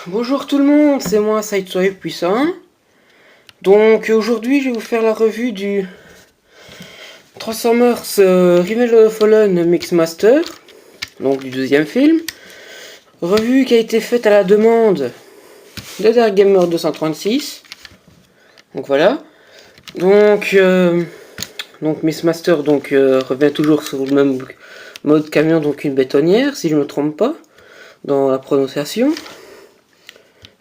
Bonjour tout le monde, c'est moi Sideswipe Puissant. Donc aujourd'hui je vais vous faire la revue du Transformers Revenge of the Fallen Mixmaster, donc du deuxième film. Revue qui a été faite à la demande de Dark Gamer 236. Donc voilà. Donc Mixmaster revient toujours sur le même mode camion, donc une bétonnière si je ne me trompe pas dans la prononciation.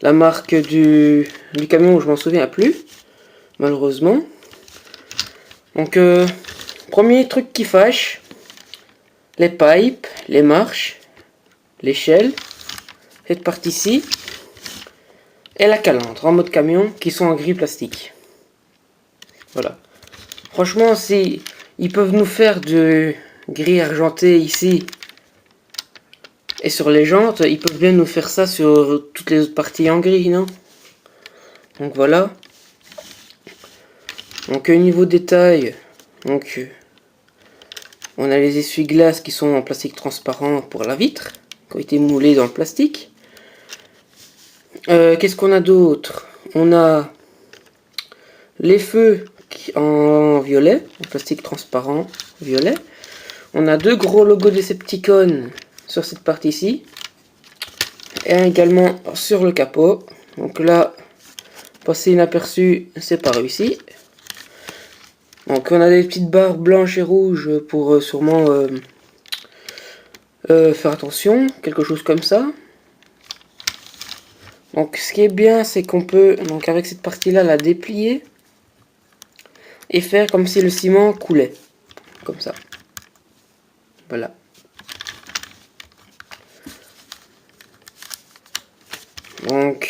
La marque du camion, je m'en souviens plus, malheureusement. Donc, premier truc qui fâche, les pipes, les marches, l'échelle, cette partie-ci, et la calandre en mode camion qui sont en gris plastique. Voilà. Franchement, si ils peuvent nous faire de gris argenté ici et sur les jantes, ils peuvent bien nous faire ça sur toutes les autres parties en gris, non? Donc voilà. Donc au niveau détail, donc on a les essuie-glaces qui sont en plastique transparent pour la vitre, qui ont été moulés dans le plastique. Qu'est-ce qu'on a d'autre? On a les feux en violet, en plastique transparent violet. On a deux gros logos Decepticon sur cette partie-ci. Et également sur le capot. Donc là, passer inaperçu, c'est pas réussi. Donc on a des petites barres blanches et rouges pour sûrement faire attention, quelque chose comme ça. Donc ce qui est bien, c'est qu'on peut, donc avec cette partie-là, la déplier et faire comme si le ciment coulait, comme ça. Voilà. Donc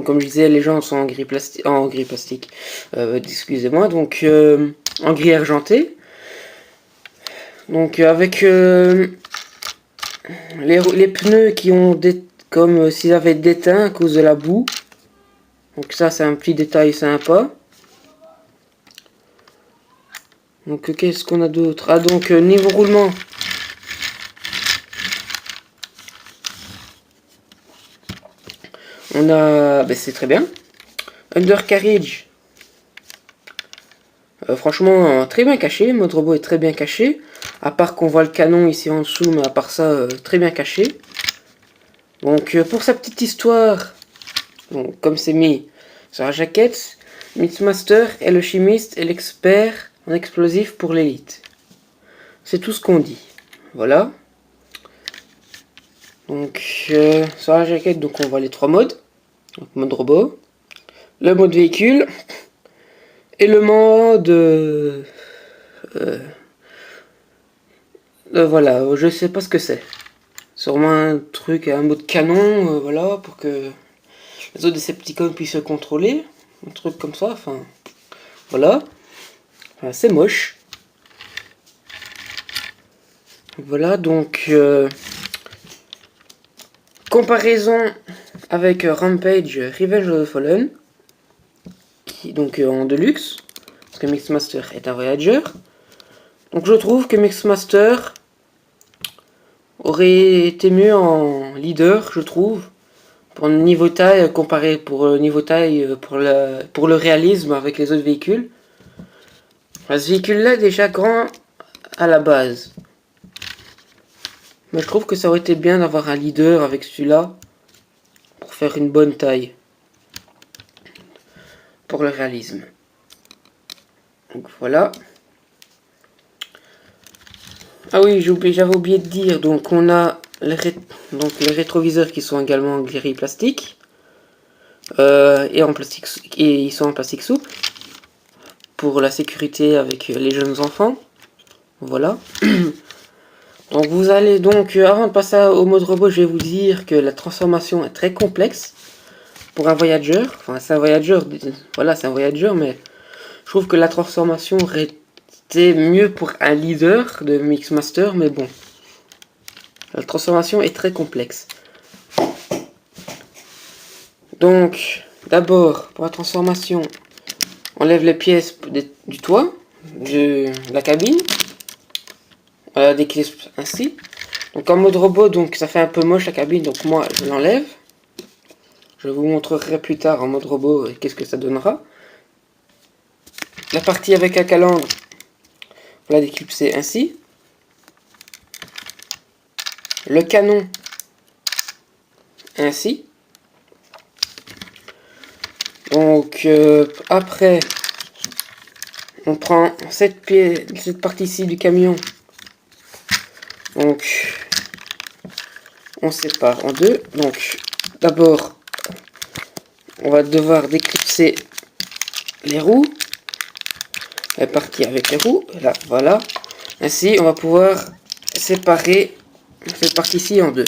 comme je disais, les jantes sont en gris plastique, excusez-moi, donc en gris argenté. Donc avec les pneus qui ont comme s'ils avaient déteint à cause de la boue. Donc ça c'est un petit détail sympa. Donc qu'est-ce qu'on a d'autre? Ah donc niveau roulement. On a, c'est très bien. Undercarriage. Franchement, très bien caché. Mode robot est très bien caché. À part qu'on voit le canon ici en dessous, mais à part ça, très bien caché. Donc, pour sa petite histoire, donc, comme c'est mis sur la jaquette, Mixmaster est le chimiste et l'expert en explosifs pour l'élite. C'est tout ce qu'on dit. Voilà. Donc, sur la jaquette, donc, on voit les trois modes. Donc, mode robot, le mode véhicule et le mode voilà, je sais pas ce que c'est. Sûrement un truc, un mode canon, voilà, pour que les autres Decepticons puissent se contrôler, un truc comme ça. Enfin, voilà. Enfin, c'est moche. Voilà, donc comparaison avec Rampage Revenge of the Fallen, qui donc en deluxe, parce que Mixmaster est un Voyager. Donc je trouve que Mixmaster aurait été mieux en leader, je trouve, pour le niveau taille comparé pour le niveau taille pour le réalisme avec les autres véhicules. Enfin, ce véhicule-là est déjà grand à la base. Mais je trouve que ça aurait été bien d'avoir un leader avec celui-là pour faire une bonne taille pour le réalisme. Donc voilà. Ah oui, j'avais oublié de dire, donc on a les rétroviseurs qui sont également en gris plastique et en plastique, et ils sont en plastique souple pour la sécurité avec les jeunes enfants. Voilà. Donc vous allez donc, avant de passer au mode robot, je vais vous dire que la transformation est très complexe pour un Voyager. Enfin, c'est un Voyager, voilà, c'est un Voyager, mais je trouve que la transformation aurait été mieux pour un leader de Mixmaster, mais bon. La transformation est très complexe. Donc, d'abord, pour la transformation, on lève les pièces du toit, de la cabine. Voilà, des clisps ainsi. Donc en mode robot, donc ça fait un peu moche la cabine, donc moi je l'enlève. Je vous montrerai plus tard en mode robot et qu'est-ce que ça donnera. La partie avec la calandre, on l'a déclipsée ainsi. Le canon, ainsi. Donc après, on prend cette partie-ci du camion. Donc on sépare en deux. Donc d'abord, on va devoir déclipser les roues. La partie avec les roues. Là, voilà. Ainsi, on va pouvoir séparer cette partie-ci en deux.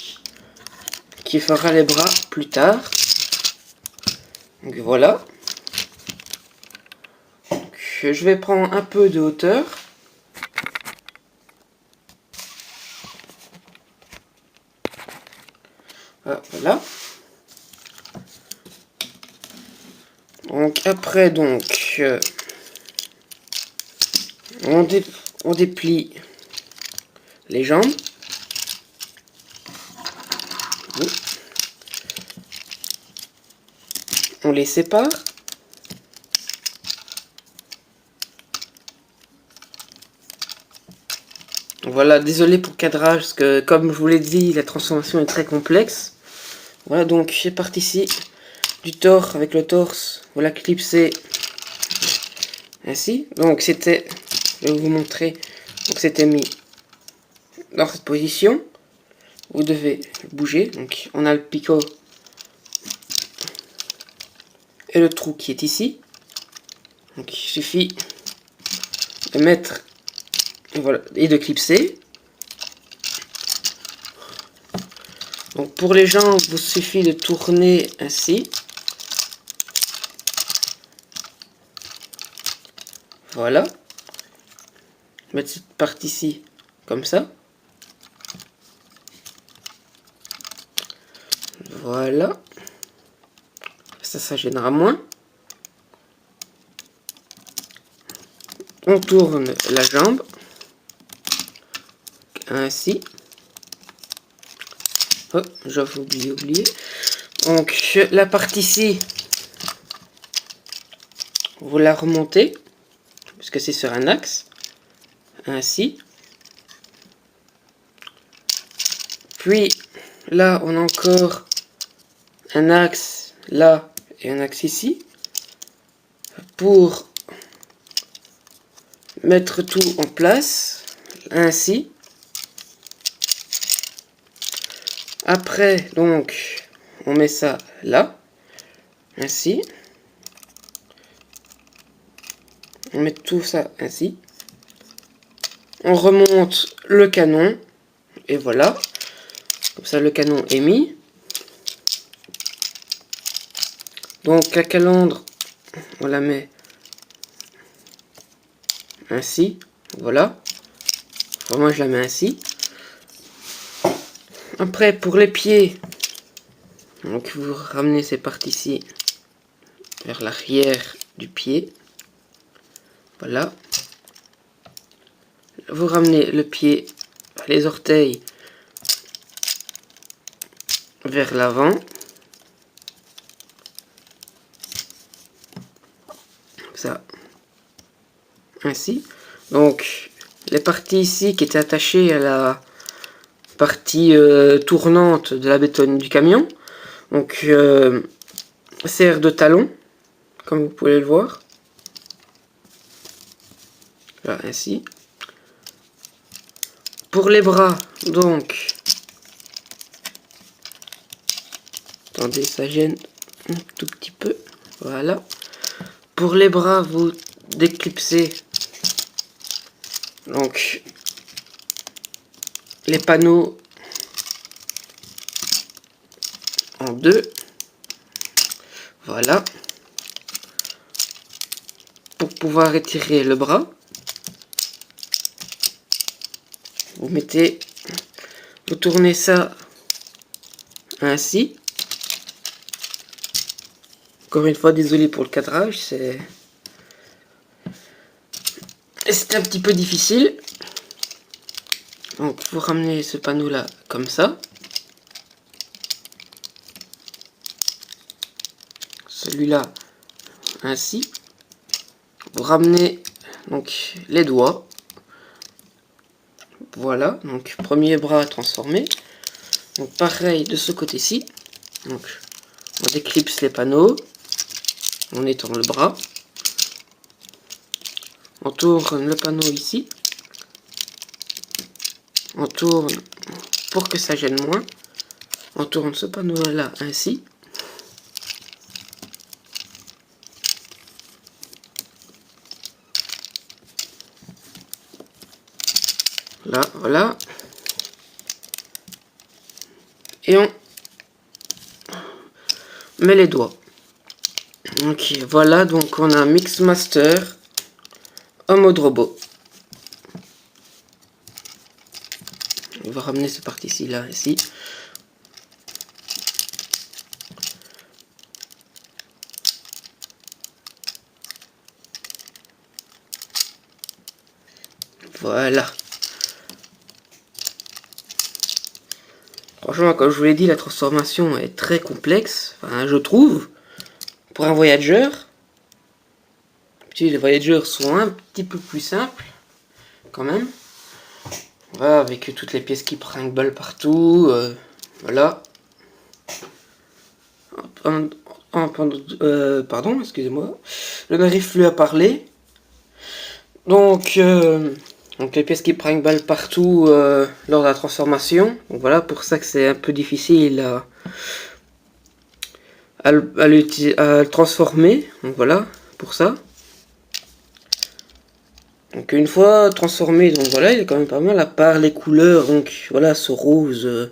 Qui fera les bras plus tard. Donc voilà. Donc, je vais prendre un peu de hauteur. Voilà. Donc après on déplie les jambes. On les sépare. Voilà, désolé pour le cadrage, parce que comme je vous l'ai dit, la transformation est très complexe. Voilà, donc j'ai parti ici du torse avec le torse. Voilà, clipsé ainsi. Donc c'était, je vais vous montrer, donc c'était mis dans cette position. Vous devez bouger. Donc on a le picot et le trou qui est ici. Donc il suffit de mettre, et voilà, et de clipser. Donc pour les jambes, il vous suffit de tourner ainsi. Voilà. Mettre cette partie-ci comme ça. Voilà. Ça gênera moins. On tourne la jambe. Ainsi. Oh, j'avais oublié. Donc la partie ici, vous la remontez, parce que c'est sur un axe. Ainsi. Puis là, on a encore un axe là et un axe ici. Pour mettre tout en place. Ainsi. Après, donc, on met ça là. Ainsi. On met tout ça ainsi. On remonte le canon. Et voilà. Comme ça, le canon est mis. Donc, la calandre, on la met ainsi. Voilà. Enfin, moi, je la mets ainsi. Après, pour les pieds, donc vous ramenez ces parties-ci vers l'arrière du pied. Voilà. Vous ramenez le pied, les orteils vers l'avant. Ça. Ainsi. Donc, les parties ici qui étaient attachées à la partie tournante de la bétonne du camion. Donc, sert de talon, comme vous pouvez le voir. Là, ainsi. Pour les bras, donc, attendez, ça gêne un tout petit peu. Voilà. Pour les bras, vous déclipsez donc les panneaux en deux. Voilà. Pour pouvoir étirer le bras, vous tournez ça ainsi. Encore une fois, désolé pour le cadrage, c'était un petit peu difficile. Donc vous ramenez ce panneau là comme ça. celui-là ainsi. Vous ramenez donc les doigts. Voilà, donc premier bras transformé. Donc pareil de ce côté-ci. Donc on déclipse les panneaux. On étend le bras. On tourne le panneau ici. On tourne pour que ça gêne moins. On tourne ce panneau-là ainsi. Là, voilà. Et on met les doigts. Ok, voilà, donc on a un Mixmaster en mode robot. On va ramener cette partie-ci, là, ici. Voilà. Franchement, comme je vous l'ai dit, la transformation est très complexe, enfin, je trouve, pour un voyageur. Les voyageurs sont un petit peu plus simples, quand même. Voilà, avec toutes les pièces qui brinque-ballent partout, voilà. Pardon, excusez-moi, je n'arrive plus à parler. Donc les pièces qui brinque-ballent partout lors de la transformation. Donc voilà, pour ça que c'est un peu difficile à le transformer. Donc voilà, pour ça. Donc une fois transformé, donc voilà, il est quand même pas mal, à part les couleurs. Donc voilà, ce rose,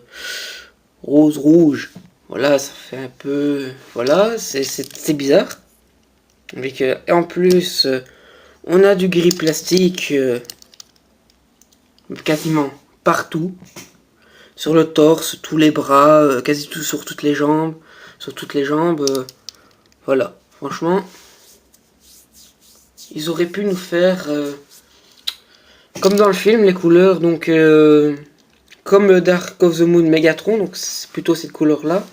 rouge. Voilà, ça fait un peu, voilà, c'est bizarre. Avec, et en plus, on a du gris plastique quasiment partout. Sur le torse, tous les bras, quasi tout sur toutes les jambes. Sur toutes les jambes, voilà. Franchement, ils auraient pu nous faire, comme dans le film, les couleurs, donc comme Dark of the Moon Megatron, donc c'est plutôt cette couleur-là.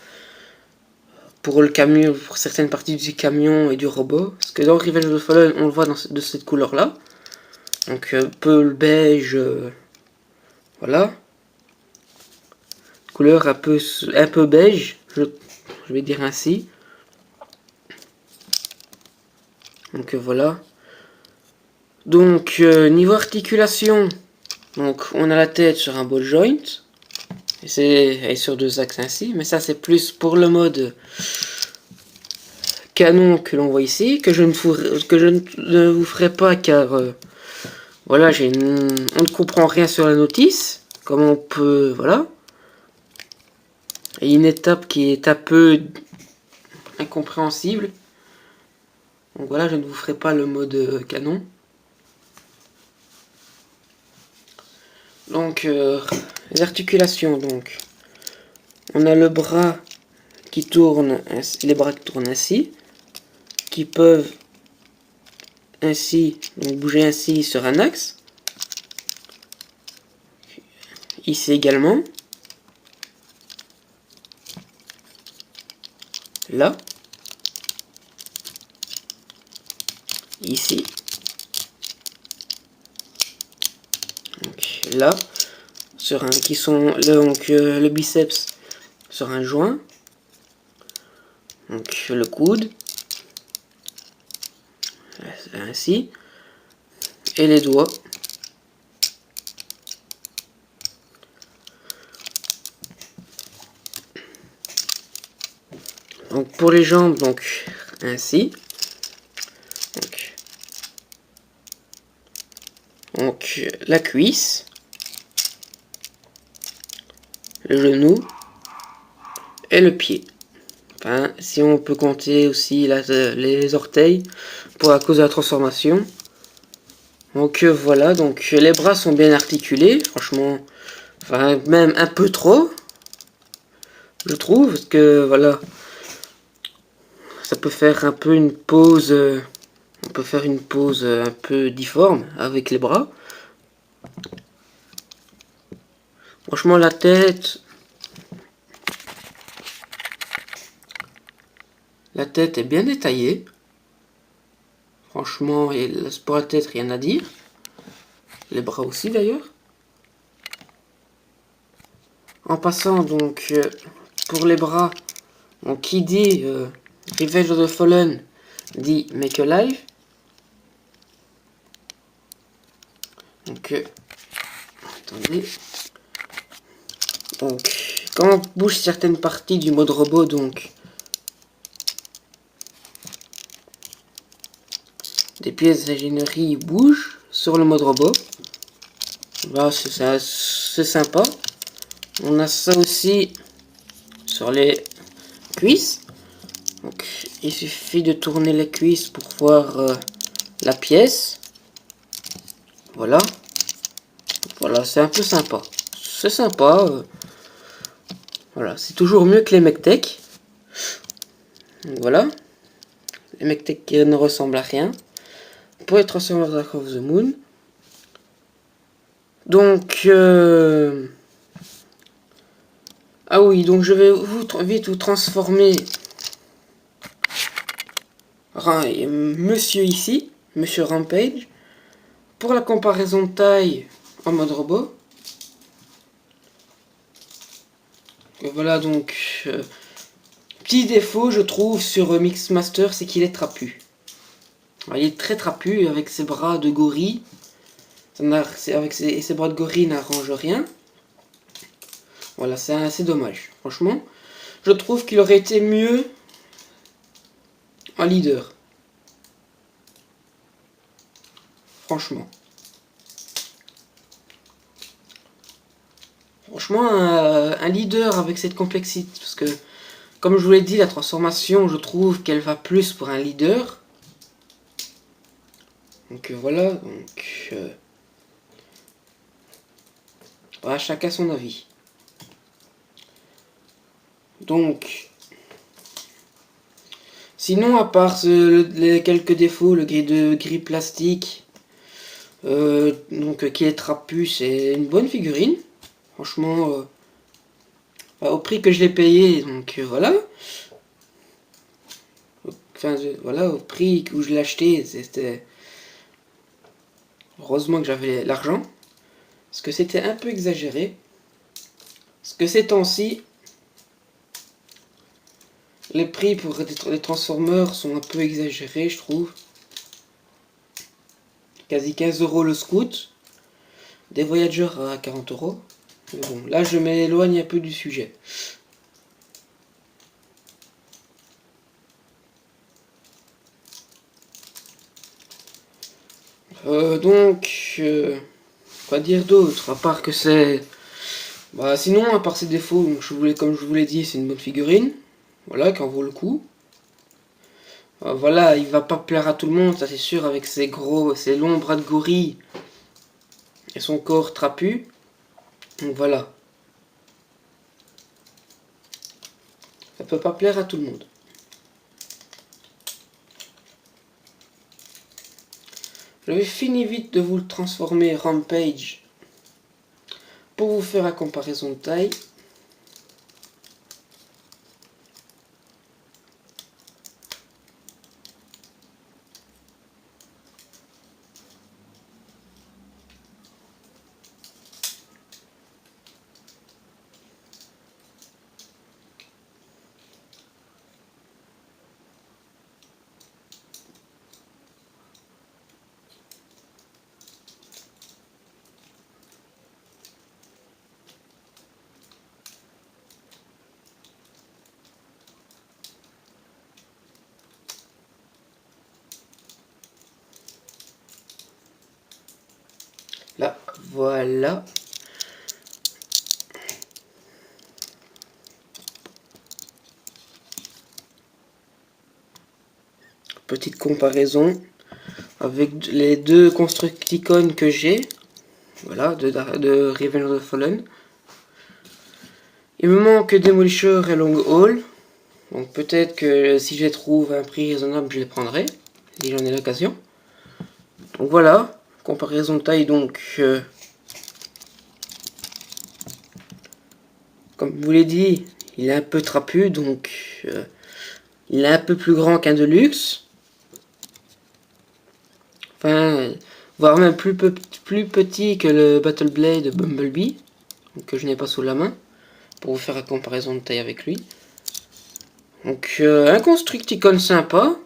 Pour le camion, pour certaines parties du camion et du robot. Parce que dans Revenge of the Fallen, on le voit de cette couleur-là. Donc un peu le beige, voilà. Couleur un peu beige, je vais dire ainsi. Donc voilà. Donc niveau articulation, donc on a la tête sur un ball joint. Et c'est sur deux axes ainsi. Mais ça c'est plus pour le mode canon que l'on voit ici. Que je ne vous ferai pas car voilà, on ne comprend rien sur la notice. Comment on peut, voilà. Et une étape qui est un peu incompréhensible. Donc voilà, je ne vous ferai pas le mode canon. Donc les articulations, donc on a le bras qui tourne, les bras qui tournent ainsi, qui peuvent ainsi, donc bouger ainsi sur un axe. Ici également. Là. Ici. Donc là. Sur un qui sont donc le biceps sur un joint. Donc le coude. Ainsi. Et les doigts. Donc pour les jambes, donc ainsi. Donc la cuisse, le genou et le pied. Enfin, si on peut compter aussi les orteils pour à cause de la transformation. Donc voilà, donc les bras sont bien articulés, franchement, enfin même un peu trop, je trouve, parce que voilà, ça peut faire un peu une pose, on peut faire une pose un peu difforme avec les bras. Franchement la tête La tête est bien détaillée. Franchement, et pour la tête, rien à dire. Les bras aussi d'ailleurs. En passant donc pour les bras, donc qui dit Revenge of the Fallen dit Make Alive. Donc attendez. Donc quand on bouge certaines parties du mode robot, donc des pièces d'ingénierie bougent sur le mode robot. Là, c'est sympa. On a ça aussi sur les cuisses. Donc, il suffit de tourner les cuisses pour voir la pièce. Voilà. Voilà, c'est un peu sympa. C'est sympa. Voilà, c'est toujours mieux que les MechTech. Voilà. Les MechTech qui ne ressemblent à rien. Pour les Transformers Dark of the Moon. Donc, ah oui, donc je vais vite vous transformer monsieur ici, monsieur Rampage. Pour la comparaison de taille en mode robot. Et voilà donc, petit défaut je trouve sur Mixmaster, c'est qu'il est trapu. Alors, il est très trapu avec ses bras de gorille. Avec ses bras de gorille n'arrange rien. Voilà, c'est assez dommage. Franchement, je trouve qu'il aurait été mieux en leader. Franchement. Franchement, un leader avec cette complexité. Parce que, comme je vous l'ai dit, la transformation, je trouve qu'elle va plus pour un leader. Donc voilà, donc... voilà, chacun son avis. Donc... Sinon, à part les quelques défauts, le gris plastique, donc qui est trapu, c'est une bonne figurine. Franchement, au prix que je l'ai payé, donc voilà. Enfin, voilà, au prix où je l'ai acheté, c'était... Heureusement que j'avais l'argent. Parce que c'était un peu exagéré. Parce que ces temps-ci, les prix pour les Transformers sont un peu exagérés, je trouve. Quasi 15 € le Scout. Des Voyagers à 40 €. Mais bon, là je m'éloigne un peu du sujet. Donc, quoi dire d'autre, à part que c'est... Bah sinon, à part ses défauts, donc comme je vous l'ai dit, c'est une bonne figurine. Voilà, qui en vaut le coup. Voilà, il va pas plaire à tout le monde, ça c'est sûr, avec ses longs bras de gorille et son corps trapu. Donc voilà. Ça peut pas plaire à tout le monde. Je vais finir vite de vous le transformer Rampage pour vous faire la comparaison de taille. Là, voilà. Petite comparaison avec les deux Constructicons que j'ai. Voilà, de Revenge of the Fallen. Il me manque Demolisher et Long Haul. Donc peut-être que si je les trouve à un prix raisonnable, je les prendrai. Si j'en ai l'occasion. Donc voilà. Comparaison de taille, donc... comme je vous l'ai dit, il est un peu trapu, donc... Il est un peu plus grand qu'un Deluxe. Enfin, voire même plus petit que le Battle Blade de Bumblebee, que je n'ai pas sous la main, pour vous faire la comparaison de taille avec lui. Donc un Constructicon sympa,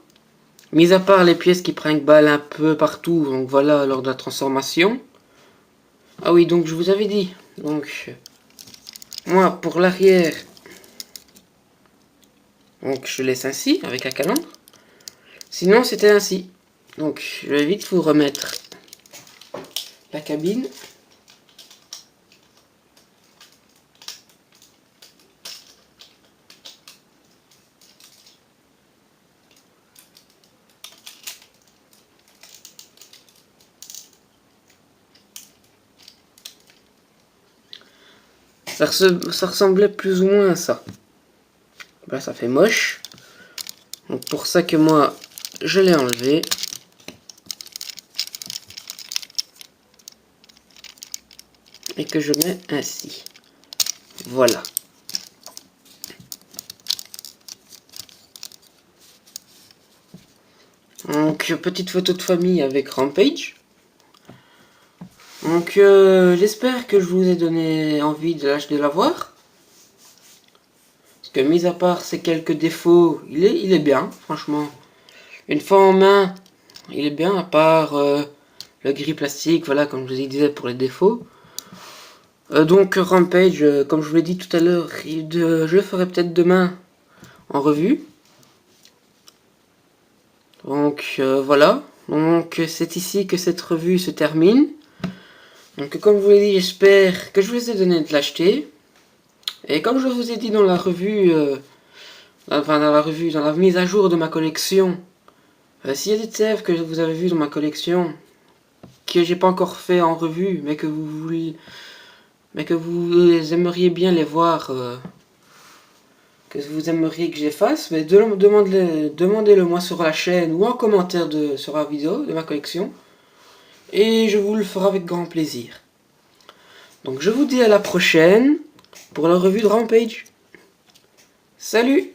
mis à part les pièces qui brinque-ballent un peu partout, donc voilà, lors de la transformation. Ah oui, donc je vous avais dit, donc moi pour l'arrière, donc je laisse ainsi avec la calandre. Sinon c'était ainsi. Donc je vais vite vous remettre la cabine. Ça ressemblait plus ou moins à ça. Là, ça fait moche. Donc pour ça que moi, je l'ai enlevé. Et que je mets ainsi. Voilà. Donc petite photo de famille avec Rampage. Donc j'espère que je vous ai donné envie de l'avoir. Parce que mis à part ces quelques défauts, il est bien, franchement. Une fois en main, il est bien, à part le gris plastique, voilà, comme je vous disais pour les défauts. Donc Rampage, comme je vous l'ai dit tout à l'heure, je le ferai peut-être demain en revue. Donc voilà, donc c'est ici que cette revue se termine. Donc comme je vous l'ai dit, j'espère que je vous ai donné de l'acheter. Et comme je vous ai dit dans la revue, dans la mise à jour de ma collection, s'il y a des TF que vous avez vu dans ma collection, que j'ai pas encore fait en revue, mais que vous aimeriez bien les voir, que vous aimeriez que je les fasse, mais demandez-le moi sur la chaîne ou en commentaire sur la vidéo de ma collection, et je vous le ferai avec grand plaisir. Donc je vous dis à la prochaine pour la revue de Rampage. Salut!